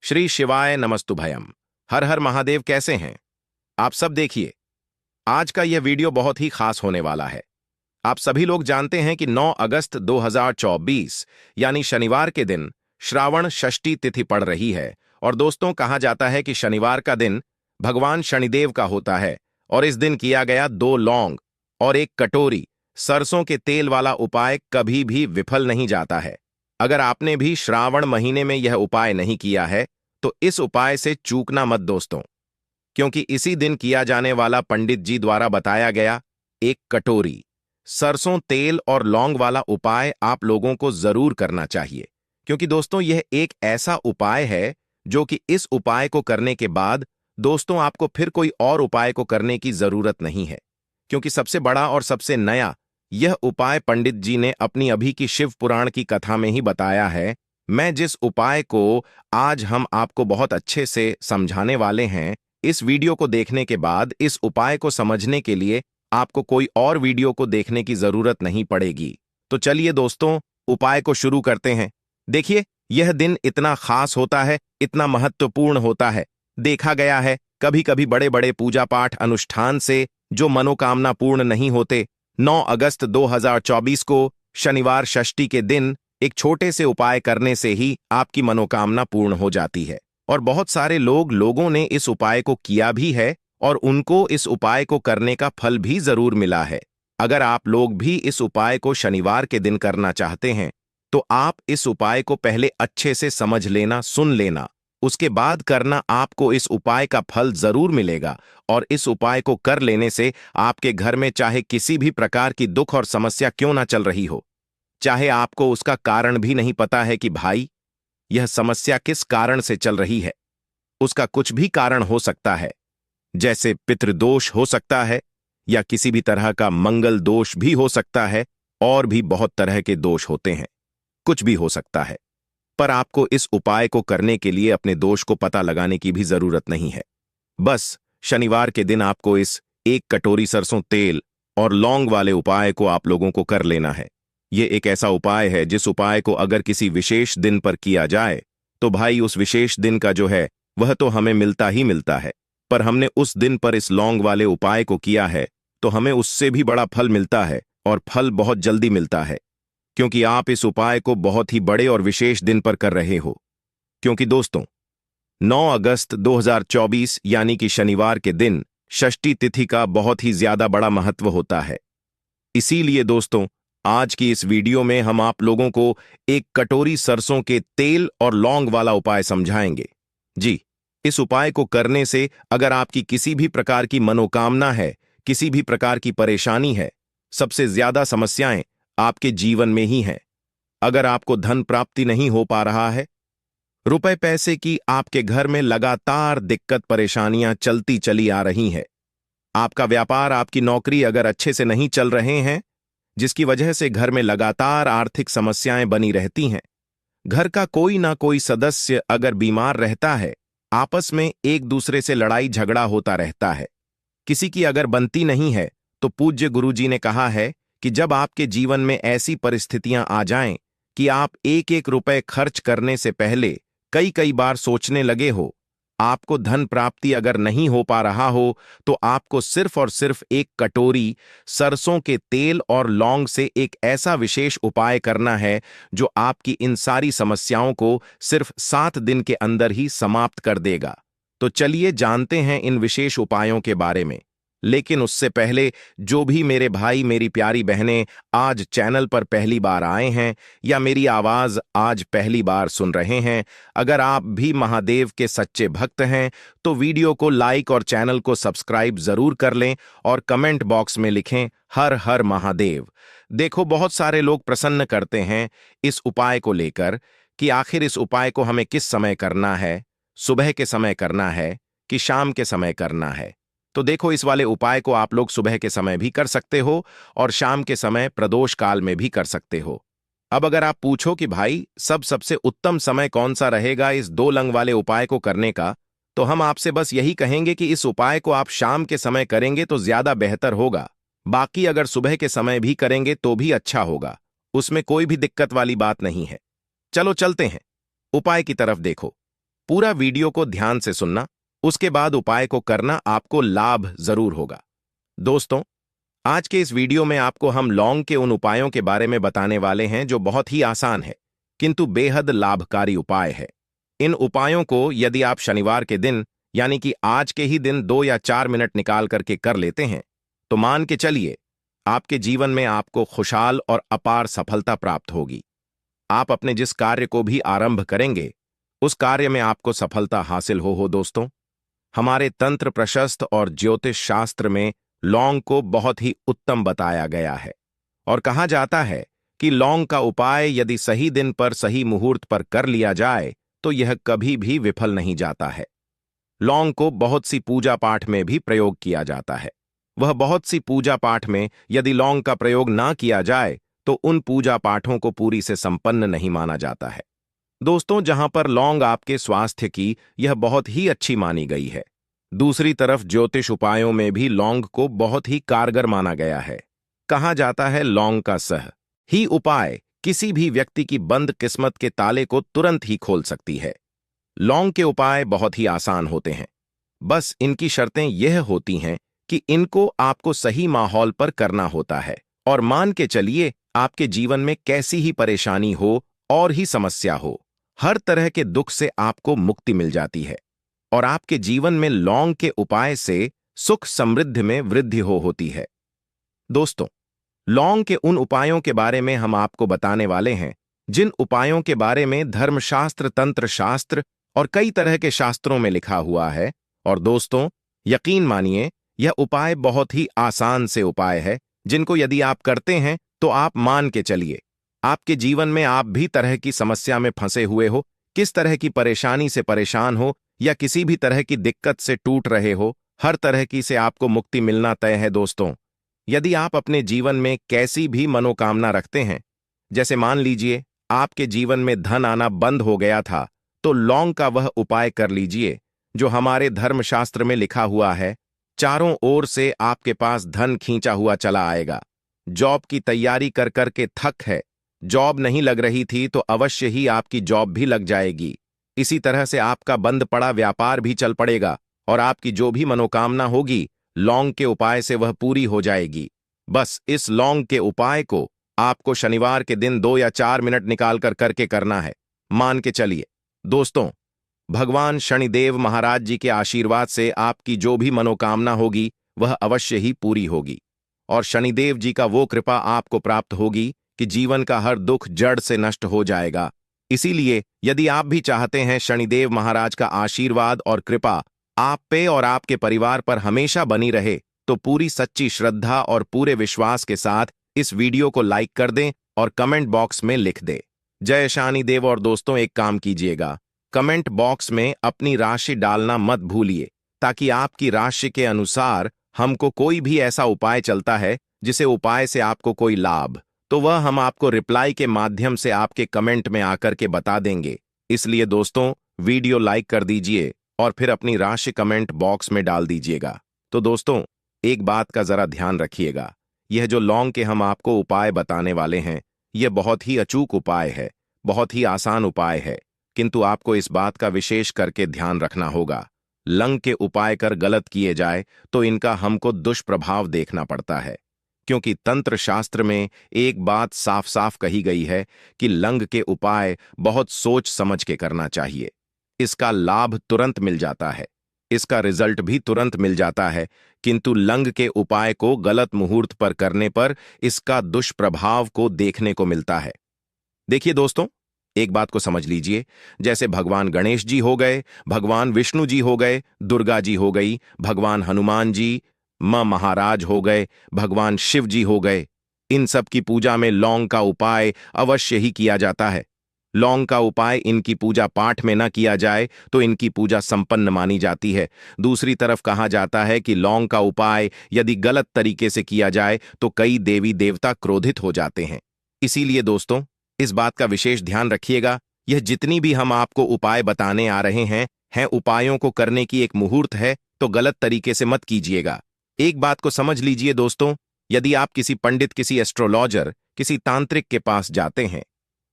श्री शिवाय नमस्तुभयम। हर हर महादेव। कैसे हैं आप सब? देखिए, आज का यह वीडियो बहुत ही खास होने वाला है। आप सभी लोग जानते हैं कि 9 अगस्त 2024 यानी शनिवार के दिन श्रावण षष्ठी तिथि पड़ रही है। और दोस्तों, कहा जाता है कि शनिवार का दिन भगवान शनिदेव का होता है और इस दिन किया गया 2 लौंग और 1 कटोरी सरसों के तेल वाला उपाय कभी भी विफल नहीं जाता है। अगर आपने भी श्रावण महीने में यह उपाय नहीं किया है तो इस उपाय से चूकना मत दोस्तों, क्योंकि इसी दिन किया जाने वाला पंडित जी द्वारा बताया गया 1 कटोरी सरसों तेल और लौंग वाला उपाय आप लोगों को जरूर करना चाहिए। क्योंकि दोस्तों, यह एक ऐसा उपाय है जो कि इस उपाय को करने के बाद दोस्तों आपको फिर कोई और उपाय को करने की जरूरत नहीं है। क्योंकि सबसे बड़ा और सबसे नया यह उपाय पंडित जी ने अपनी अभी की शिव पुराण की कथा में ही बताया है। मैं जिस उपाय को आज हम आपको बहुत अच्छे से समझाने वाले हैं, इस वीडियो को देखने के बाद इस उपाय को समझने के लिए आपको कोई और वीडियो को देखने की जरूरत नहीं पड़ेगी। तो चलिए दोस्तों, उपाय को शुरू करते हैं। देखिए, यह दिन इतना खास होता है, इतना महत्वपूर्ण होता है। देखा गया है कभी कभी बड़े बड़े पूजा पाठ अनुष्ठान से जो मनोकामना पूर्ण नहीं होते, 9 अगस्त 2024 को शनिवार षष्ठी के दिन एक छोटे से उपाय करने से ही आपकी मनोकामना पूर्ण हो जाती है। और बहुत सारे लोगों ने इस उपाय को किया भी है और उनको इस उपाय को करने का फल भी जरूर मिला है। अगर आप लोग भी इस उपाय को शनिवार के दिन करना चाहते हैं तो आप इस उपाय को पहले अच्छे से समझ लेना, सुन लेना, उसके बाद करना। आपको इस उपाय का फल जरूर मिलेगा और इस उपाय को कर लेने से आपके घर में चाहे किसी भी प्रकार की दुख और समस्या क्यों ना चल रही हो, चाहे आपको उसका कारण भी नहीं पता है कि भाई यह समस्या किस कारण से चल रही है, उसका कुछ भी कारण हो सकता है। जैसे पितृदोष हो सकता है या किसी भी तरह का मंगल दोष भी हो सकता है, और भी बहुत तरह के दोष होते हैं, कुछ भी हो सकता है। पर आपको इस उपाय को करने के लिए अपने दोष को पता लगाने की भी जरूरत नहीं है। बस शनिवार के दिन आपको इस 1 कटोरी सरसों तेल और लौंग वाले उपाय को आप लोगों को कर लेना है। यह एक ऐसा उपाय है जिस उपाय को अगर किसी विशेष दिन पर किया जाए तो भाई उस विशेष दिन का जो है वह तो हमें मिलता ही मिलता है। पर हमने उस दिन पर इस लौंग वाले उपाय को किया है तो हमें उससे भी बड़ा फल मिलता है, और फल बहुत जल्दी मिलता है, क्योंकि आप इस उपाय को बहुत ही बड़े और विशेष दिन पर कर रहे हो। क्योंकि दोस्तों, 9 अगस्त 2024 यानी कि शनिवार के दिन षष्ठी तिथि का बहुत ही ज्यादा बड़ा महत्व होता है। इसीलिए दोस्तों, आज की इस वीडियो में हम आप लोगों को 1 कटोरी सरसों के तेल और लौंग वाला उपाय समझाएंगे। जी, इस उपाय को करने से अगर आपकी किसी भी प्रकार की मनोकामना है, किसी भी प्रकार की परेशानी है, सबसे ज्यादा समस्याएं आपके जीवन में ही हैं। अगर आपको धन प्राप्ति नहीं हो पा रहा है, रुपए पैसे की आपके घर में लगातार दिक्कत परेशानियां चलती चली आ रही हैं, आपका व्यापार, आपकी नौकरी अगर अच्छे से नहीं चल रहे हैं, जिसकी वजह से घर में लगातार आर्थिक समस्याएं बनी रहती हैं, घर का कोई ना कोई सदस्य अगर बीमार रहता है, आपस में एक दूसरे से लड़ाई झगड़ा होता रहता है, किसी की अगर बनती नहीं है, तो पूज्य गुरुजी ने कहा है कि जब आपके जीवन में ऐसी परिस्थितियां आ जाएं कि आप एक एक रुपए खर्च करने से पहले कई कई बार सोचने लगे हो, आपको धन प्राप्ति अगर नहीं हो पा रहा हो, तो आपको सिर्फ और सिर्फ 1 कटोरी सरसों के तेल और लौंग से एक ऐसा विशेष उपाय करना है जो आपकी इन सारी समस्याओं को सिर्फ 7 दिन के अंदर ही समाप्त कर देगा। तो चलिए जानते हैं इन विशेष उपायों के बारे में। लेकिन उससे पहले जो भी मेरे भाई मेरी प्यारी बहनें आज चैनल पर पहली बार आए हैं या मेरी आवाज आज पहली बार सुन रहे हैं, अगर आप भी महादेव के सच्चे भक्त हैं तो वीडियो को लाइक और चैनल को सब्सक्राइब जरूर कर लें और कमेंट बॉक्स में लिखें हर हर महादेव। देखो, बहुत सारे लोग प्रश्न करते हैं इस उपाय को लेकर कि आखिर इस उपाय को हमें किस समय करना है, सुबह के समय करना है कि शाम के समय करना है। तो देखो, इस वाले उपाय को आप लोग सुबह के समय भी कर सकते हो और शाम के समय प्रदोष काल में भी कर सकते हो। अब अगर आप पूछो कि भाई सबसे उत्तम समय कौन सा रहेगा इस 2 लौंग वाले उपाय को करने का, तो हम आपसे बस यही कहेंगे कि इस उपाय को आप शाम के समय करेंगे तो ज्यादा बेहतर होगा। बाकी अगर सुबह के समय भी करेंगे तो भी अच्छा होगा, उसमें कोई भी दिक्कत वाली बात नहीं है। चलो चलते हैं उपाय की तरफ। देखो, पूरा वीडियो को ध्यान से सुनना, उसके बाद उपाय को करना, आपको लाभ जरूर होगा। दोस्तों, आज के इस वीडियो में आपको हम लौंग के उन उपायों के बारे में बताने वाले हैं जो बहुत ही आसान है किंतु बेहद लाभकारी उपाय है। इन उपायों को यदि आप शनिवार के दिन यानी कि आज के ही दिन 2 या 4 मिनट निकाल करके कर लेते हैं तो मान के चलिए आपके जीवन में आपको खुशहाल और अपार सफलता प्राप्त होगी। आप अपने जिस कार्य को भी आरंभ करेंगे उस कार्य में आपको सफलता हासिल हो। दोस्तों, हमारे तंत्र प्रशस्त्र और ज्योतिष शास्त्र में लौंग को बहुत ही उत्तम बताया गया है और कहा जाता है कि लौंग का उपाय यदि सही दिन पर सही मुहूर्त पर कर लिया जाए तो यह कभी भी विफल नहीं जाता है। लौंग को बहुत सी पूजा पाठ में भी प्रयोग किया जाता है। वह बहुत सी पूजा पाठ में यदि लौंग का प्रयोग ना किया जाए तो उन पूजा पाठों को पूरी से संपन्न नहीं माना जाता है। दोस्तों, जहां पर लौंग आपके स्वास्थ्य की यह बहुत ही अच्छी मानी गई है, दूसरी तरफ ज्योतिष उपायों में भी लौंग को बहुत ही कारगर माना गया है। कहा जाता है लौंग का सह ही उपाय किसी भी व्यक्ति की बंद किस्मत के ताले को तुरंत ही खोल सकती है। लौंग के उपाय बहुत ही आसान होते हैं, बस इनकी शर्तें यह होती हैं कि इनको आपको सही माहौल पर करना होता है और मान के चलिए आपके जीवन में कैसी ही परेशानी हो और ही समस्या हो, हर तरह के दुख से आपको मुक्ति मिल जाती है और आपके जीवन में लौंग के उपाय से सुख समृद्धि में वृद्धि होती है। दोस्तों, लौंग के उन उपायों के बारे में हम आपको बताने वाले हैं जिन उपायों के बारे में धर्मशास्त्र, तंत्र शास्त्र और कई तरह के शास्त्रों में लिखा हुआ है। और दोस्तों, यकीन मानिए यह उपाय बहुत ही आसान से उपाय है जिनको यदि आप करते हैं तो आप मान के चलिए आपके जीवन में आप भी तरह की समस्या में फंसे हुए हो, किस तरह की परेशानी से परेशान हो या किसी भी तरह की दिक्कत से टूट रहे हो, हर तरह की से आपको मुक्ति मिलना तय है। दोस्तों, यदि आप अपने जीवन में कैसी भी मनोकामना रखते हैं, जैसे मान लीजिए आपके जीवन में धन आना बंद हो गया था, तो लौंग का वह उपाय कर लीजिए जो हमारे धर्मशास्त्र में लिखा हुआ है। चारों ओर से आपके पास धन खींचा हुआ चला आएगा। जॉब की तैयारी कर करके थक है, जॉब नहीं लग रही थी तो अवश्य ही आपकी जॉब भी लग जाएगी। इसी तरह से आपका बंद पड़ा व्यापार भी चल पड़ेगा और आपकी जो भी मनोकामना होगी लौंग के उपाय से वह पूरी हो जाएगी। बस इस लौंग के उपाय को आपको शनिवार के दिन 2 या 4 मिनट निकाल कर करके करना है। मान के चलिए दोस्तों, भगवान शनिदेव महाराज जी के आशीर्वाद से आपकी जो भी मनोकामना होगी वह अवश्य ही पूरी होगी और शनिदेव जी का वो कृपा आपको प्राप्त होगी कि जीवन का हर दुख जड़ से नष्ट हो जाएगा। इसीलिए यदि आप भी चाहते हैं शनिदेव महाराज का आशीर्वाद और कृपा आप पे और आपके परिवार पर हमेशा बनी रहे, तो पूरी सच्ची श्रद्धा और पूरे विश्वास के साथ इस वीडियो को लाइक कर दें और कमेंट बॉक्स में लिख दें जय शनिदेव। और दोस्तों, एक काम कीजिएगा, कमेंट बॉक्स में अपनी राशि डालना मत भूलिए ताकि आपकी राशि के अनुसार हमको कोई भी ऐसा उपाय चलता है जिसे उपाय से आपको कोई लाभ, तो वह हम आपको रिप्लाई के माध्यम से आपके कमेंट में आकर के बता देंगे। इसलिए दोस्तों, वीडियो लाइक कर दीजिए और फिर अपनी राशि कमेंट बॉक्स में डाल दीजिएगा। तो दोस्तों, एक बात का जरा ध्यान रखिएगा, यह जो लौंग के हम आपको उपाय बताने वाले हैं यह बहुत ही अचूक उपाय है, बहुत ही आसान उपाय है, किंतु आपको इस बात का विशेष करके ध्यान रखना होगा। लौंग के उपाय कर गलत किए जाए तो इनका हमको दुष्प्रभाव देखना पड़ता है, क्योंकि तंत्र शास्त्र में एक बात साफ साफ कही गई है कि लौंग के उपाय बहुत सोच समझ के करना चाहिए। इसका लाभ तुरंत मिल जाता है, इसका रिजल्ट भी तुरंत मिल जाता है, किंतु लौंग के उपाय को गलत मुहूर्त पर करने पर इसका दुष्प्रभाव को देखने को मिलता है। देखिए दोस्तों, एक बात को समझ लीजिए, जैसे भगवान गणेश जी हो गए, भगवान विष्णु जी हो गए, दुर्गा जी हो गई, भगवान हनुमान जी, मां महाराज हो गए, भगवान शिव जी हो गए, इन सब की पूजा में लौंग का उपाय अवश्य ही किया जाता है। लौंग का उपाय इनकी पूजा पाठ में न किया जाए तो इनकी पूजा संपन्न मानी जाती है। दूसरी तरफ कहा जाता है कि लौंग का उपाय यदि गलत तरीके से किया जाए तो कई देवी देवता क्रोधित हो जाते हैं। इसीलिए दोस्तों, इस बात का विशेष ध्यान रखिएगा, यह जितनी भी हम आपको उपाय बताने आ रहे हैं उपायों को करने की एक मुहूर्त है, तो गलत तरीके से मत कीजिएगा। एक बात को समझ लीजिए दोस्तों, यदि आप किसी पंडित, किसी एस्ट्रोलॉजर, किसी तांत्रिक के पास जाते हैं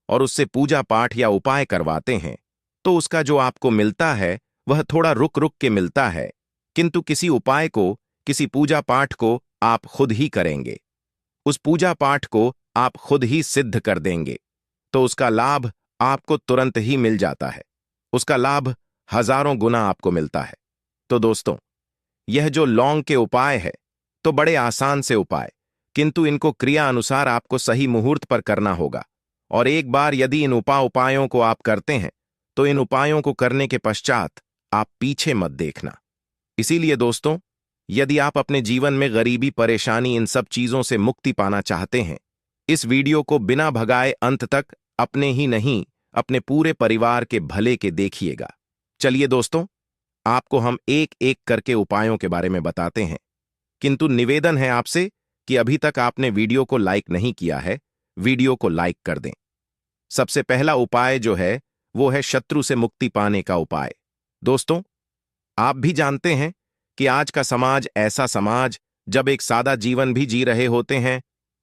और उससे पूजा पाठ या उपाय करवाते हैं, तो उसका जो आपको मिलता है वह थोड़ा रुक रुक के मिलता है, किंतु किसी उपाय को, किसी पूजा पाठ को आप खुद ही करेंगे, उस पूजा पाठ को आप खुद ही सिद्ध कर देंगे, तो उसका लाभ आपको तुरंत ही मिल जाता है। उसका लाभ हजारों गुना आपको मिलता है। तो दोस्तों, यह जो लौंग के उपाय है तो बड़े आसान से उपाय, किंतु इनको क्रिया अनुसार आपको सही मुहूर्त पर करना होगा। और एक बार यदि इन उपायों को आप करते हैं तो इन उपायों को करने के पश्चात आप पीछे मत देखना। इसीलिए दोस्तों, यदि आप अपने जीवन में गरीबी, परेशानी, इन सब चीजों से मुक्ति पाना चाहते हैं, इस वीडियो को बिना भगाए अंत तक अपने ही नहीं, अपने पूरे परिवार के भले के देखिएगा। चलिए दोस्तों, आपको हम एक एक करके उपायों के बारे में बताते हैं, किंतु निवेदन है आपसे कि अभी तक आपने वीडियो को लाइक नहीं किया है, वीडियो को लाइक कर दें। सबसे पहला उपाय जो है वो है शत्रु से मुक्ति पाने का उपाय। दोस्तों, आप भी जानते हैं कि आज का समाज ऐसा समाज, जब एक सादा जीवन भी जी रहे होते हैं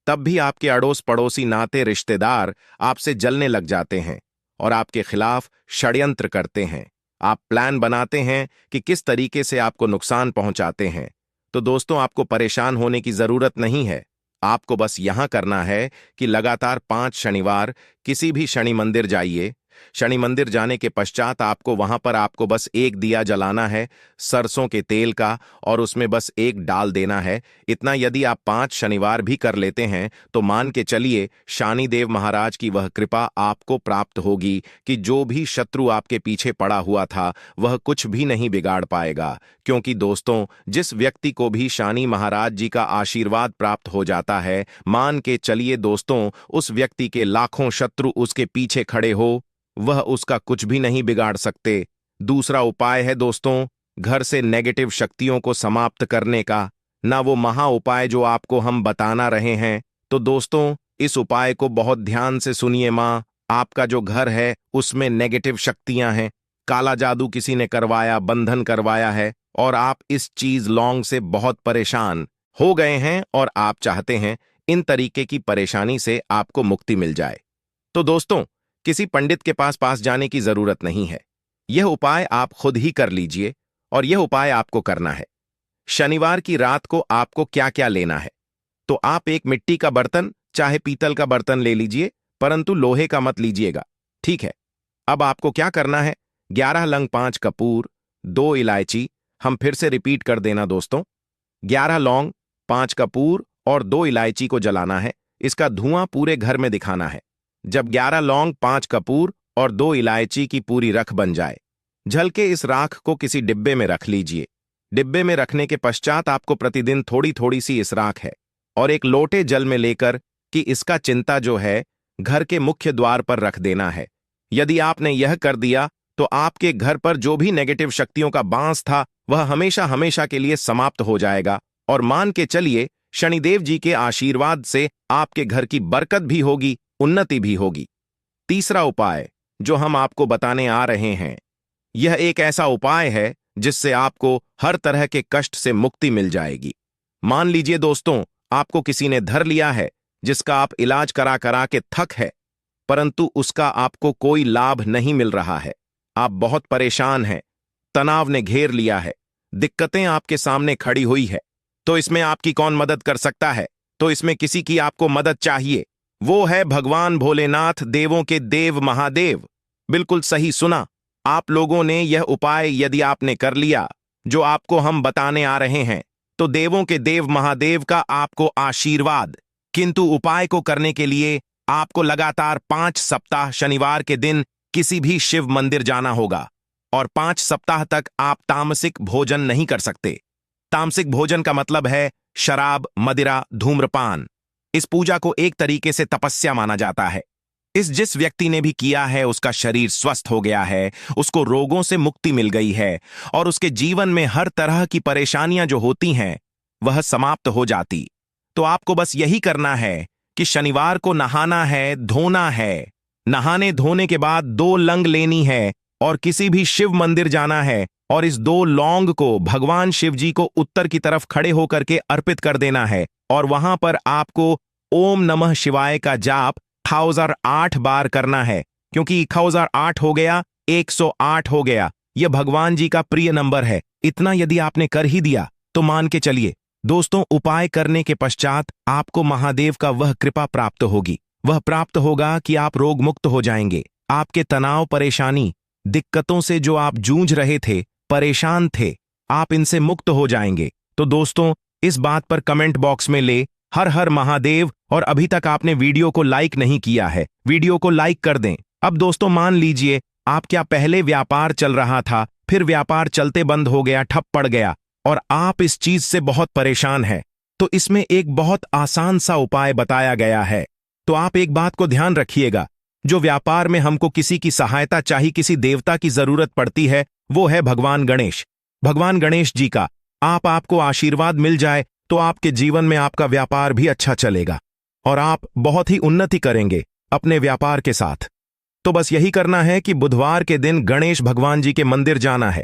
तब भी आपके अड़ोस पड़ोसी, नाते रिश्तेदार आपसे जलने लग जाते हैं और आपके खिलाफ षड्यंत्र करते हैं। आप प्लान बनाते हैं कि किस तरीके से आपको नुकसान पहुंचाते हैं। तो दोस्तों, आपको परेशान होने की जरूरत नहीं है। आपको बस यहां करना है कि लगातार 5 शनिवार किसी भी शनि मंदिर जाइए। शनि मंदिर जाने के पश्चात आपको बस एक दिया जलाना है सरसों के तेल का, और उसमें बस एक डाल देना है। इतना यदि आप 5 शनिवार भी कर लेते हैं तो मान के चलिए शनिदेव महाराज की वह कृपा आपको प्राप्त होगी कि जो भी शत्रु आपके पीछे पड़ा हुआ था वह कुछ भी नहीं बिगाड़ पाएगा। क्योंकि दोस्तों, जिस व्यक्ति को भी शनि महाराज जी का आशीर्वाद प्राप्त हो जाता है, मान के चलिए दोस्तों, उस व्यक्ति के लाखों शत्रु उसके पीछे खड़े हो, वह उसका कुछ भी नहीं बिगाड़ सकते। दूसरा उपाय है दोस्तों, घर से नेगेटिव शक्तियों को समाप्त करने का, ना वो महा उपाय जो आपको हम बताना रहे हैं। तो दोस्तों, इस उपाय को बहुत ध्यान से सुनिए। माँ, आपका जो घर है उसमें नेगेटिव शक्तियां हैं, काला जादू किसी ने करवाया, बंधन करवाया है, और आप इस चीज लौंग से बहुत परेशान हो गए हैं और आप चाहते हैं इन तरीके की परेशानी से आपको मुक्ति मिल जाए। तो दोस्तों, किसी पंडित के पास जाने की जरूरत नहीं है। यह उपाय आप खुद ही कर लीजिए, और यह उपाय आपको करना है। शनिवार की रात को आपको क्या क्या लेना है, तो आप एक मिट्टी का बर्तन, चाहे पीतल का बर्तन ले लीजिए, परंतु लोहे का मत लीजिएगा, ठीक है। अब आपको क्या करना है, 11 लंग 5 कपूर, 2 इलायची, हम फिर से रिपीट कर देना दोस्तों, 11 लौंग, 5 कपूर और 2 इलायची को जलाना है। इसका धुआं पूरे घर में दिखाना है। जब 11 लौंग, 5 कपूर और 2 इलायची की पूरी रख बन जाए, झलके इस राख को किसी डिब्बे में रख लीजिए। डिब्बे में रखने के पश्चात आपको प्रतिदिन थोड़ी थोड़ी सी इस राख है और एक लोटे जल में लेकर कि इसका चिंता जो है घर के मुख्य द्वार पर रख देना है। यदि आपने यह कर दिया तो आपके घर पर जो भी नेगेटिव शक्तियों का बांस था वह हमेशा हमेशा के लिए समाप्त हो जाएगा, और मान के चलिए शनिदेव जी के आशीर्वाद से आपके घर की बरकत भी होगी, उन्नति भी होगी। तीसरा उपाय जो हम आपको बताने आ रहे हैं, यह एक ऐसा उपाय है जिससे आपको हर तरह के कष्ट से मुक्ति मिल जाएगी। मान लीजिए दोस्तों, आपको किसी ने धर लिया है जिसका आप इलाज करा करा के थक है, परंतु उसका आपको कोई लाभ नहीं मिल रहा है। आप बहुत परेशान हैं, तनाव ने घेर लिया है, दिक्कतें आपके सामने खड़ी हुई है। तो इसमें आपकी कौन मदद कर सकता है? तो इसमें किसी की आपको मदद चाहिए, वो है भगवान भोलेनाथ, देवों के देव महादेव। बिल्कुल सही सुना आप लोगों ने। यह उपाय यदि आपने कर लिया जो आपको हम बताने आ रहे हैं, तो देवों के देव महादेव का आपको आशीर्वाद। किंतु उपाय को करने के लिए आपको लगातार 5 सप्ताह शनिवार के दिन किसी भी शिव मंदिर जाना होगा, और 5 सप्ताह तक आप तामसिक भोजन नहीं कर सकते। तामसिक भोजन का मतलब है शराब, मदिरा, धूम्रपान। इस पूजा को एक तरीके से तपस्या माना जाता है। जिस व्यक्ति ने भी किया है उसका शरीर स्वस्थ हो गया है, उसको रोगों से मुक्ति मिल गई है, और उसके जीवन में हर तरह की परेशानियां जो होती हैं वह समाप्त हो जाती। तो आपको बस यही करना है कि शनिवार को नहाना है, धोना है। नहाने धोने के बाद 2 लंग लेनी है और किसी भी शिव मंदिर जाना है, और इस 2 लौंग को भगवान शिव जी को उत्तर की तरफ खड़े होकर के अर्पित कर देना है, और वहां पर आपको ओम नमः शिवाय का जाप 1008 बार करना है। क्योंकि 1008 हो गया 108 हो गया। यह भगवान जी का प्रिय नंबर है। इतना यदि आपने कर ही दिया तो मान के चलिए दोस्तों, उपाय करने के पश्चात आपको महादेव का वह कृपा प्राप्त होगी। वह प्राप्त होगा कि आप रोग मुक्त हो जाएंगे। आपके तनाव, परेशानी, दिक्कतों से जो आप जूझ रहे थे, परेशान थे, आप इनसे मुक्त हो जाएंगे। तो दोस्तों, इस बात पर कमेंट बॉक्स में ले हर हर महादेव। और अभी तक आपने वीडियो को लाइक नहीं किया है, वीडियो को लाइक कर दें। अब दोस्तों मान लीजिए आप क्या पहले व्यापार चल रहा था, फिर व्यापार चलते बंद हो गया, ठप पड़ गया और आप इस चीज से बहुत परेशान हैं, तो इसमें एक बहुत आसान सा उपाय बताया गया है। तो आप एक बात को ध्यान रखिएगा, जो व्यापार में हमको किसी की सहायता चाहिए, किसी देवता की जरूरत पड़ती है, वो है भगवान गणेश। भगवान गणेश जी का आपको आशीर्वाद मिल जाए तो आपके जीवन में आपका व्यापार भी अच्छा चलेगा और आप बहुत ही उन्नति करेंगे अपने व्यापार के साथ। तो बस यही करना है कि बुधवार के दिन गणेश भगवान जी के मंदिर जाना है।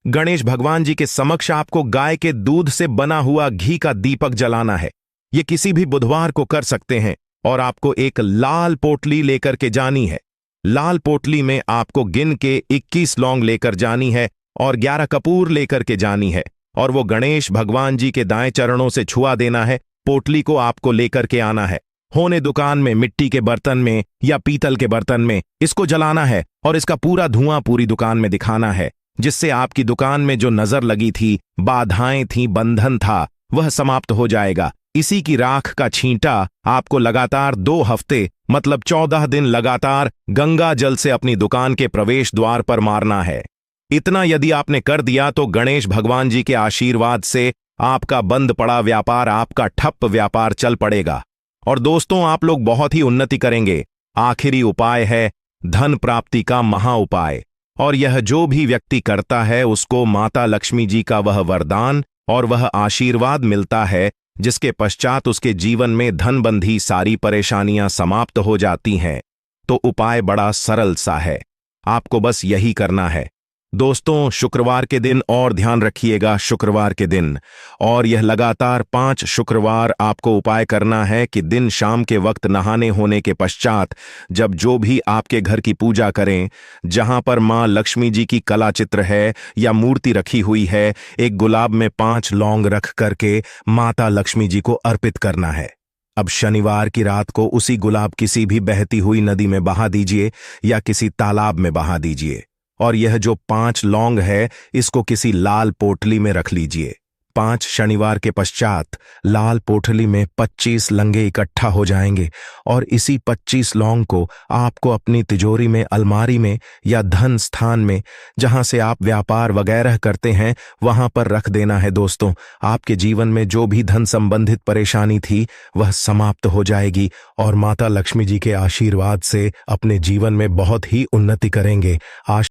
गणेश भगवान जी के समक्ष आपको गाय के दूध से बना हुआ घी का दीपक जलाना है। ये किसी भी बुधवार को कर सकते हैं और आपको एक लाल पोटली लेकर के जानी है। लाल पोटली में आपको गिन के 21 लौंग लेकर जानी है और 11 कपूर लेकर के जानी है और वो गणेश भगवान जी के दाएं चरणों से छुआ देना है। पोटली को आपको लेकर के आना है। होने दुकान में मिट्टी के बर्तन में या पीतल के बर्तन में इसको जलाना है और इसका पूरा धुआं पूरी दुकान में दिखाना है, जिससे आपकी दुकान में जो नजर लगी थी, बाधाएं थी, बंधन था, वह समाप्त हो जाएगा। इसी की राख का छींटा आपको लगातार 2 हफ्ते मतलब 14 दिन लगातार गंगा जल से अपनी दुकान के प्रवेश द्वार पर मारना है। इतना यदि आपने कर दिया तो गणेश भगवान जी के आशीर्वाद से आपका बंद पड़ा व्यापार, आपका ठप व्यापार चल पड़ेगा और दोस्तों आप लोग बहुत ही उन्नति करेंगे। आखिरी उपाय है धन प्राप्ति का महा उपाय, और यह जो भी व्यक्ति करता है उसको माता लक्ष्मी जी का वह वरदान और वह आशीर्वाद मिलता है, जिसके पश्चात उसके जीवन में धनबंधी सारी परेशानियां समाप्त हो जाती हैं। तो उपाय बड़ा सरल सा है, आपको बस यही करना है दोस्तों। शुक्रवार के दिन और ध्यान रखिएगा, शुक्रवार के दिन, और यह लगातार 5 शुक्रवार आपको उपाय करना है कि दिन शाम के वक्त नहाने होने के पश्चात जब जो भी आपके घर की पूजा करें, जहां पर मां लक्ष्मी जी की कला चित्र है या मूर्ति रखी हुई है, एक गुलाब में 5 लौंग रख करके माता लक्ष्मी जी को अर्पित करना है। अब शनिवार की रात को उसी गुलाब किसी भी बहती हुई नदी में बहा दीजिए या किसी तालाब में बहा दीजिए, और यह जो 5 लौंग है इसको किसी लाल पोटली में रख लीजिए। 5 शनिवार के पश्चात लाल पोटली में 25 लंगे इकट्ठा हो जाएंगे और इसी 25 लौंग को आपको अपनी तिजोरी में, अलमारी में या धन स्थान में जहां से आप व्यापार वगैरह करते हैं वहां पर रख देना है। दोस्तों, आपके जीवन में जो भी धन संबंधित परेशानी थी वह समाप्त हो जाएगी और माता लक्ष्मी जी के आशीर्वाद से अपने जीवन में बहुत ही उन्नति करेंगे।